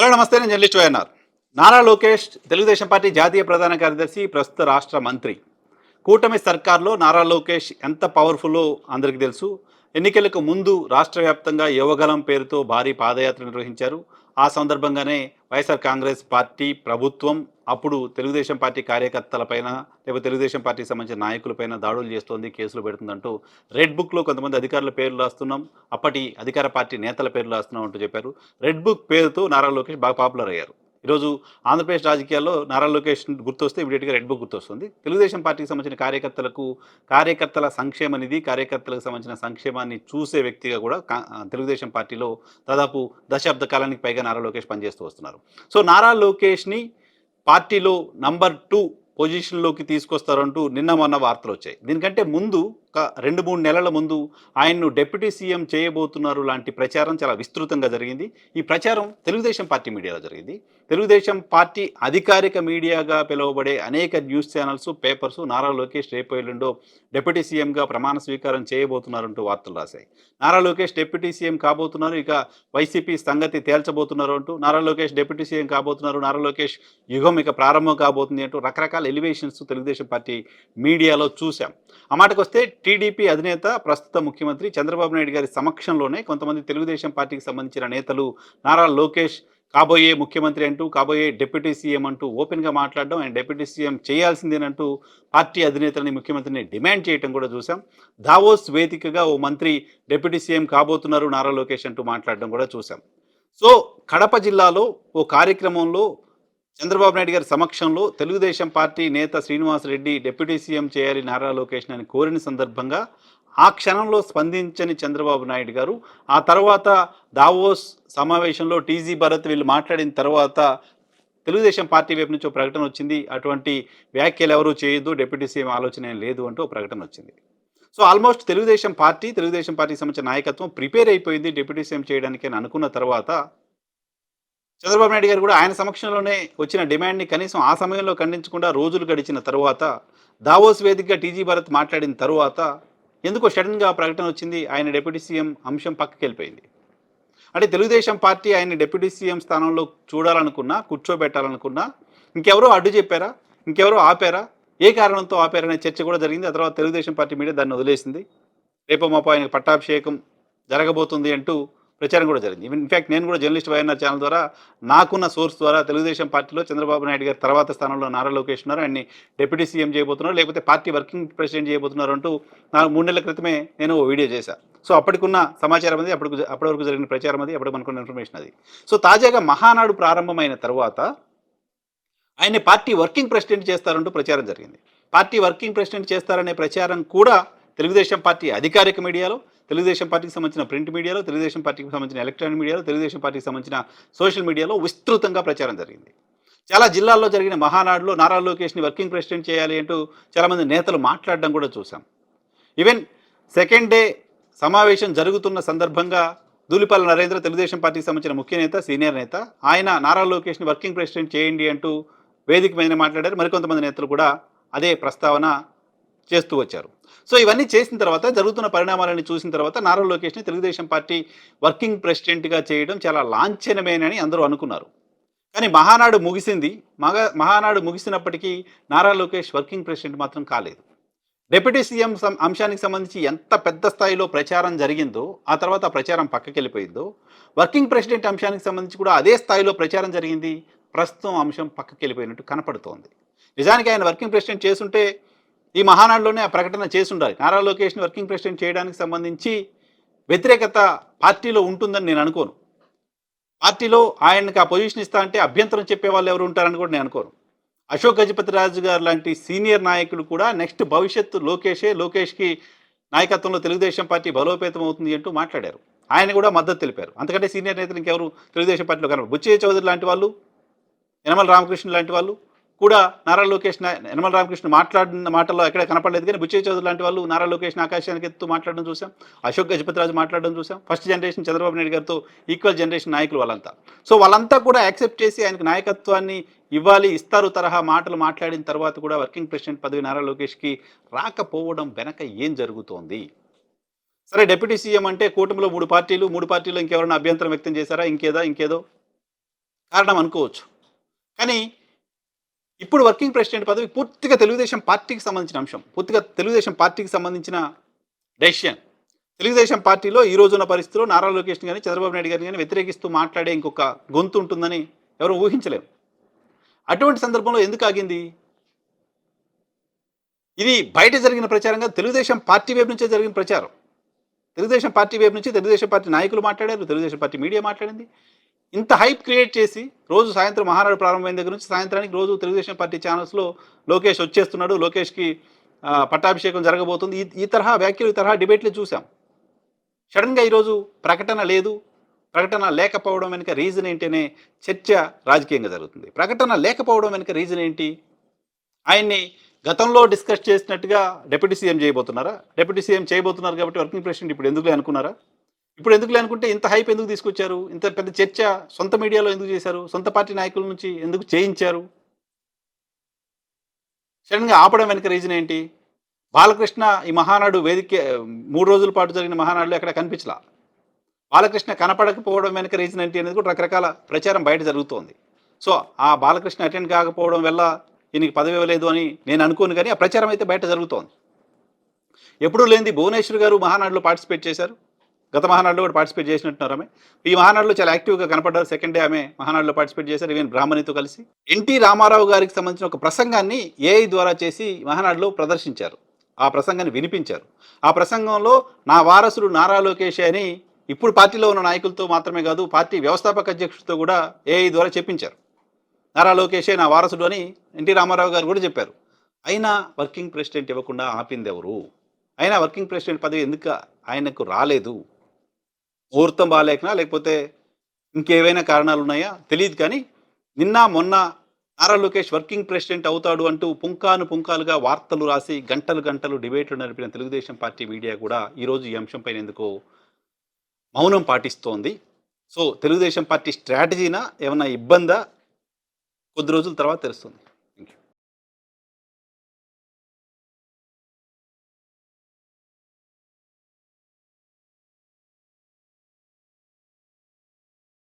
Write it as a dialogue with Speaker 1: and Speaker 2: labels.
Speaker 1: Hello నమస్తే. నేను journalist YNR. Nara Lokesh Telugu Desam party జాతీయ ప్రధాన కార్యదర్శి, ప్రస్తుత రాష్ట్ర మంత్రి. కూటమి సర్కార్లో నారా లోకేష్ ఎంత పవర్ఫుల్లో అందరికీ తెలుసు. ఎన్నికలకు ముందు రాష్ట్ర వ్యాప్తంగా యువగలం పేరుతో భారీ పాదయాత్ర నిర్వహించారు. ఆ సందర్భంగానే వైఎస్ఆర్ కాంగ్రెస్ పార్టీ ప్రభుత్వం అప్పుడు తెలుగుదేశం పార్టీ కార్యకర్తలపైన, లేకపోతే తెలుగుదేశం పార్టీకి సంబంధించిన నాయకులపైన దాడులు చేస్తోంది, కేసులు పెడుతుందంటూ రెడ్ బుక్లో కొంతమంది అధికారుల పేర్లు రాస్తున్నాం, అప్పటి అధికార పార్టీ నేతల పేర్లు రాస్తున్నాం అంటూ చెప్పారు. రెడ్ బుక్ పేరుతో నారా లోకేష్ బాగా పాపులర్ అయ్యారు. ఈరోజు ఆంధ్రప్రదేశ్ రాజకీయాల్లో నారా లోకేష్ గుర్తొస్తే ఇమీడియట్గా రెడ్ బుక్ గుర్తొస్తుంది. తెలుగుదేశం పార్టీకి సంబంధించిన కార్యకర్తల సంక్షేమ నిధి, కార్యకర్తలకు సంబంధించిన సంక్షేమాన్ని చూసే వ్యక్తిగా కూడా తెలుగుదేశం పార్టీలో దాదాపు దశాబ్ద కాలానికి పైగా నారా లోకేష్ పనిచేస్తూ వస్తున్నారు. సో నారా లోకేష్ని పార్టీలో నంబర్ 2 పొజిషన్లోకి తీసుకొస్తారంటూ నిన్న మొన్న వార్తలు వచ్చాయి. దీనికంటే ముందు ఒక 2-3 నెలల ముందు ఆయన్ను డిప్యూటీ సీఎం చేయబోతున్నారు లాంటి ప్రచారం చాలా విస్తృతంగా జరిగింది. ఈ ప్రచారం తెలుగుదేశం పార్టీ మీడియాలో జరిగింది. తెలుగుదేశం పార్టీ అధికారిక మీడియాగా పిలువబడే అనేక news channels, papers Nara Lokesh రేపు ఎల్లుండో డిప్యూటీ సీఎంగా ప్రమాణ స్వీకారం చేయబోతున్నారంటూ వార్తలు రాశాయి. నారా లోకేష్ డిప్యూటీ సీఎం కాబోతున్నారు, ఇక వైసీపీ సంగతి తేల్చబోతున్నారు అంటూ, నారా లోకేష్ డిప్యూటీ సీఎం కాబోతున్నారు, నారా లోకేష్ యుగం ఇక ప్రారంభం కాబోతుంది అంటూ రకరకాల ఎలివేషన్స్ తెలుగుదేశం పార్టీ మీడియాలో చూశాం. ఆ మాటకొస్తే టీడీపీ అధినేత, ప్రస్తుత ముఖ్యమంత్రి చంద్రబాబు నాయుడు గారి సమక్షంలోనే కొంతమంది తెలుగుదేశం పార్టీకి సంబంధించిన నేతలు నారా లోకేష్ కాబోయే ముఖ్యమంత్రి అంటూ, కాబోయే డిప్యూటీ సీఎం అంటూ ఓపెన్గా మాట్లాడడం, ఆయన డిప్యూటీ సీఎం చేయాల్సిందేనంటూ పార్టీ అధినేతలని, ముఖ్యమంత్రిని డిమాండ్ చేయడం కూడా చూసాం. దావోస్ వేదికగా ఓ మంత్రి డిప్యూటీ సీఎం కాబోతున్నారు నారా లోకేష్ అంటూ మాట్లాడడం కూడా చూసాం. సో కడప జిల్లాలో ఓ కార్యక్రమంలో చంద్రబాబు నాయుడు గారి సమక్షంలో తెలుగుదేశం పార్టీ నేత శ్రీనివాసరెడ్డి డిప్యూటీ సీఎం చేయాలి నారా లోకేష్ అని కోరిన సందర్భంగా ఆ క్షణంలో స్పందించని చంద్రబాబు నాయుడు గారు ఆ తర్వాత దావోస్ సమావేశంలో టీజీ భరత్ వీళ్ళు మాట్లాడిన తర్వాత తెలుగుదేశం పార్టీ వైపు నుంచి ఒక ప్రకటన వచ్చింది. అటువంటి వ్యాఖ్యలు ఎవరూ చేయొద్దు, డిప్యూటీ సీఎం ఆలోచన లేదు అంటూ ఒక ప్రకటన వచ్చింది. సో ఆల్మోస్ట్ తెలుగుదేశం పార్టీకి సంబంధించిన నాయకత్వం ప్రిపేర్ అయిపోయింది డిప్యూటీ సీఎం చేయడానికి అని అనుకున్న తర్వాత చంద్రబాబు నాయుడు గారు కూడా ఆయన సమక్షంలోనే వచ్చిన డిమాండ్ని కనీసం ఆ సమయంలో ఖండించకుండా రోజులు గడిచిన తరువాత, దావోస్ వేదికగా టీజీ భరత్ మాట్లాడిన తరువాత ఎందుకో సడన్గా ప్రకటన వచ్చింది, ఆయన డిప్యూటీ సీఎం అంశం పక్కకి వెళ్ళిపోయింది. అంటే తెలుగుదేశం పార్టీ ఆయన్ని డిప్యూటీ సీఎం స్థానంలో చూడాలనుకున్నా, కూర్చోబెట్టాలనుకున్నా ఇంకెవరో అడ్డు చెప్పారా, ఇంకెవరో ఆపారా, ఏ కారణంతో ఆపారనే చర్చ కూడా జరిగింది. ఆ తర్వాత తెలుగుదేశం పార్టీ మీడియా దాన్ని వదిలేసింది. రేపో మాపో ఆయనకు పట్టాభిషేకం జరగబోతుంది అంటూ ప్రచారం కూడా జరిగింది. ఇన్ఫ్యాక్ట్ నేను కూడా జర్నలిస్ట్ వైఎన్ఆర్ ఛానల్ ద్వారా నాకున్న సోర్స్ ద్వారా తెలుగుదేశం పార్టీలో చంద్రబాబు నాయుడు గారి తర్వాత స్థానంలో నారా లోకేష్ ఉన్నారు, ఆయన్ని డిప్యూటీ సీఎం చేయబోతున్నారు, లేకపోతే పార్టీ వర్కింగ్ ప్రెసిడెంట్ చేయబోతున్నారు అంటూ 3 నెలల క్రితమే నేను వీడియో చేశాను. సో అప్పటికున్న సమాచారం అది, అప్పటి వరకు జరిగిన ప్రచారం అది, అప్పటికి మనకున్న ఇన్ఫర్మేషన్ అది. సో తాజాగా మహానాడు ప్రారంభమైన తర్వాత ఆయన్ని పార్టీ వర్కింగ్ ప్రెసిడెంట్ చేస్తారంటూ ప్రచారం జరిగింది. పార్టీ వర్కింగ్ ప్రెసిడెంట్ చేస్తారనే ప్రచారం కూడా తెలుగుదేశం పార్టీ అధికారిక మీడియాలో, తెలుగుదేశం పార్టీకి సంబంధించిన ప్రింట్ మీడియాలో, తెలుగుదేశం పార్టీకి సంబంధించిన ఎలక్ట్రానిక్ మీడియాలో, తెలుగుదేశం పార్టీకి సంబంధించిన సోషల్ మీడియాలో విస్తృతంగా ప్రచారం జరిగింది. చాలా జిల్లాల్లో జరిగిన మహానాడులో నారా లోకేష్ని వర్కింగ్ ప్రెసిడెంట్ చేయాలి అంటూ చాలామంది నేతలు మాట్లాడడం కూడా చూసాం. ఈవెన్ సెకండ్ డే సమావేశం జరుగుతున్న సందర్భంగా ధూళిపాల నరేంద్ర, తెలుగుదేశం పార్టీకి సంబంధించిన ముఖ్య నేత, సీనియర్ నేత, ఆయన నారా లోకేష్ని వర్కింగ్ ప్రెసిడెంట్ చేయండి అంటూ వేదిక మీద మాట్లాడారు. మరికొంతమంది నేతలు కూడా అదే ప్రస్తావన చేస్తూ వచ్చారు. సో ఇవన్నీ చేసిన తర్వాత, జరుగుతున్న పరిణామాలను చూసిన తర్వాత నారా లోకేష్ని తెలుగుదేశం పార్టీ వర్కింగ్ ప్రెసిడెంట్గా చేయడం చాలా లాంఛనమేనని అందరూ అనుకున్నారు. కానీ మహానాడు ముగిసింది. మహానాడు ముగిసినప్పటికీ నారా లోకేష్ వర్కింగ్ ప్రెసిడెంట్ మాత్రం కాలేదు. డిప్యూటీ సీఎం అంశానికి సంబంధించి ఎంత పెద్ద స్థాయిలో ప్రచారం జరిగిందో, ఆ తర్వాత ఆ ప్రచారం పక్కకి వెళ్ళిపోయిందో, వర్కింగ్ ప్రెసిడెంట్ అంశానికి సంబంధించి కూడా అదే స్థాయిలో ప్రచారం జరిగింది. ప్రస్తుతం అంశం పక్కకి వెళ్ళిపోయినట్టు కనపడుతోంది. నిజానికి ఆయన వర్కింగ్ ప్రెసిడెంట్ చేసుంటే ఈ మహానాడులోనే ఆ ప్రకటన చేసి ఉండాలి. నారా లోకేష్ని వర్కింగ్ ప్రెసిడెంట్ చేయడానికి సంబంధించి వ్యతిరేకత పార్టీలో ఉంటుందని నేను అనుకోను. పార్టీలో ఆయనకు ఆ పొజిషన్ ఇస్తా అంటే అభ్యంతరం చెప్పే వాళ్ళు ఎవరు ఉంటారని కూడా నేను అనుకోను. అశోక్ గజపతిరాజు గారు లాంటి సీనియర్ నాయకులు కూడా నెక్స్ట్ భవిష్యత్తు లోకేష్కి నాయకత్వంలో తెలుగుదేశం పార్టీ బలోపేతం అవుతుంది అంటూ మాట్లాడారు. ఆయన కూడా మద్దతు తెలిపారు. అంతకంటే సీనియర్ నేతలు ఇంకెవరు తెలుగుదేశం పార్టీలో కనబడరు. బుచ్చయ్య చౌదరి లాంటి వాళ్ళు, యనమల రామకృష్ణ లాంటి వాళ్ళు కూడా నారా లోకేష్, యనమల రామకృష్ణ మాట్లాడిన మాటల్లో ఎక్కడ కనపడలేదు, కానీ బుచ్చయ్య చౌదరి లాంటి వాళ్ళు నారా లోకేష్ని ఆకాశానికి ఎత్తు మాట్లాడడం చూసాం. అశోక్ గజపతిరాజు మాట్లాడడం చూసాం. ఫస్ట్ జనరేషన్ చంద్రబాబు నాయుడు గారితో ఈక్వల్ జనరేషన్ నాయకులు వాళ్ళంతా. సో వాళ్ళంతా కూడా యాక్సెప్ట్ చేసి ఆయనకు నాయకత్వాన్ని ఇస్తారు తరహా మాటలు మాట్లాడిన తర్వాత కూడా వర్కింగ్ ప్రెసిడెంట్ పదవి నారా లోకేష్కి రాకపోవడం వెనక ఏం జరుగుతోంది? సరే, డిప్యూటీ సీఎం అంటే కూటమిలో 3 పార్టీలు ఇంకెవరైనా అభ్యంతరం వ్యక్తం చేశారా, ఇంకేదో కారణం అనుకోవచ్చు. కానీ ఇప్పుడు వర్కింగ్ ప్రెసిడెంట్ పదవి పూర్తిగా తెలుగుదేశం పార్టీకి సంబంధించిన అంశం. పూర్తిగా తెలుగుదేశం పార్టీకి సంబంధించిన డెసిషన్. తెలుగుదేశం పార్టీలో ఈ రోజున్న పరిస్థితిలో నారా లోకేష్‌ని గాని, చంద్రబాబు నాయుడు గారిని గాని వ్యతిరేకిస్తూ మాట్లాడే ఇంకొక గొంతు ఉంటుందని ఎవరు ఊహించలేరు. అటువంటి సందర్భంలో ఎందుకు ఆగింది? ఇది బయట జరిగిన ప్రచారం కాదు. తెలుగుదేశం పార్టీ వైపు నుంచే జరిగిన ప్రచారం. తెలుగుదేశం పార్టీ వైపు నుంచి తెలుగుదేశం పార్టీ నాయకులు మాట్లాడారు. తెలుగుదేశం పార్టీ మీడియా మాట్లాడింది. ఇంత హైప్ క్రియేట్ చేసి రోజు సాయంత్రం మహానాడు ప్రారంభమైన దగ్గర నుంచి సాయంత్రానికి రోజు తెలుగుదేశం పార్టీ ఛానల్స్‌లో లోకేష్ వచ్చేస్తున్నాడు. లోకేష్‌కి పట్టాభిషేకం జరగబోతుంది. ఈ ఈ తరహా వ్యాఖ్యలు, ఈ తరహా డిబేట్‌లు చూసాం. సడెన్‌గా ఈరోజు ప్రకటన లేదు. ప్రకటన లేకపోవడం వెనుక రీజన్ ఏంటి అనే చర్చ రాజకీయంగా జరుగుతుంది. ప్రకటన లేకపోవడం వెనుక రీజన్ ఏంటి? ఆయన్ని గతంలో డిస్కస్ చేసినట్టుగా డిప్యూటీ సీఎం చేయబోతున్నారా? డిప్యూటీ సీఎం చేయబోతున్నారు కాబట్టి వర్కింగ్ ప్రెసిడెంట్ ఇప్పుడు ఎందుకులే అనుకున్నారా? ఇప్పుడు ఎందుకులే అనుకుంటే ఇంత హైప్ ఎందుకు తీసుకొచ్చారు? ఇంత పెద్ద చర్చ సొంత మీడియాలో ఎందుకు చేశారు? సొంత పార్టీ నాయకుల నుంచి ఎందుకు చేయించారు? సడెన్‌గా ఆపడం వెనుక రీజన్ ఏంటి? బాలకృష్ణ ఈ మహానాడు వేదిక 3 రోజుల పాటు జరిగిన మహానాడులో ఎక్కడ కనిపించలా. బాలకృష్ణ కనపడకపోవడం వెనుక రీజన్ ఏంటి అనేది కూడా రకరకాల ప్రచారం బయట జరుగుతోంది. సో, ఆ బాలకృష్ణ అటెండ్ కాకపోవడం వల్ల ఈయనకి పదవి ఇవ్వలేదు అని నేను అనుకోను గానీ, ఆ ప్రచారం అయితే బయట జరుగుతోంది. ఎప్పుడూ లేనిది భువనేశ్వర్ గారు మహానాడులో పార్టిసిపేట్ చేశారు. గత మహానాడులో కూడా పార్టిసిపేట్ చేసినట్టున్నారు ఆమె. ఈ మహానాడులో చాలా యాక్టివ్‌గా కనపడ్డారు. సెకండ్ డే ఆమె మహానాడులో పార్టిసిపేట్ చేశారు. ఈవెన్ బ్రాహ్మణితో కలిసి. ఎన్టీ రామారావు గారికి సంబంధించిన ఒక ప్రసంగాన్ని ఏఐ ద్వారా చేసి మహానాడులో ప్రదర్శించారు. ఆ ప్రసంగాన్ని వినిపించారు. ఆ ప్రసంగంలో నా వారసుడు నారా లోకేషే అని ఇప్పుడు పార్టీలో ఉన్న నాయకులతో మాత్రమే కాదు, పార్టీ వ్యవస్థాపక అధ్యక్షుడితో కూడా ఏఐ ద్వారా చెప్పించారు. నారా లోకేషే నా వారసుడు అని ఎన్టీ రామారావు గారు కూడా చెప్పారు. అయినా వర్కింగ్ ప్రెసిడెంట్ ఇవ్వకుండా ఆపిందెవరు? అయినా వర్కింగ్ ప్రెసిడెంట్ పదవి ఎందుకు ఆయనకు రాలేదు? ముహూర్తం బాలేకనా? లేకపోతే ఇంకేవైనా కారణాలున్నాయా? తెలీదు కానీ, నిన్న, మొన్న నారా లోకేష్ వర్కింగ్ ప్రెసిడెంట్ అవుతాడు అంటూ పుంకాను పుంకాలుగా వార్తలు రాసి, గంటలు గంటలు డిబేట్లు నడిపిన తెలుగుదేశం పార్టీ మీడియా కూడా ఈరోజు ఈ అంశంపైన ఎందుకో మౌనం పాటిస్తోంది. సో, తెలుగుదేశం పార్టీ స్ట్రాటజీనా? ఏమన్నా ఇబ్బందా? కొద్ది రోజుల తర్వాత తెలుస్తుంది.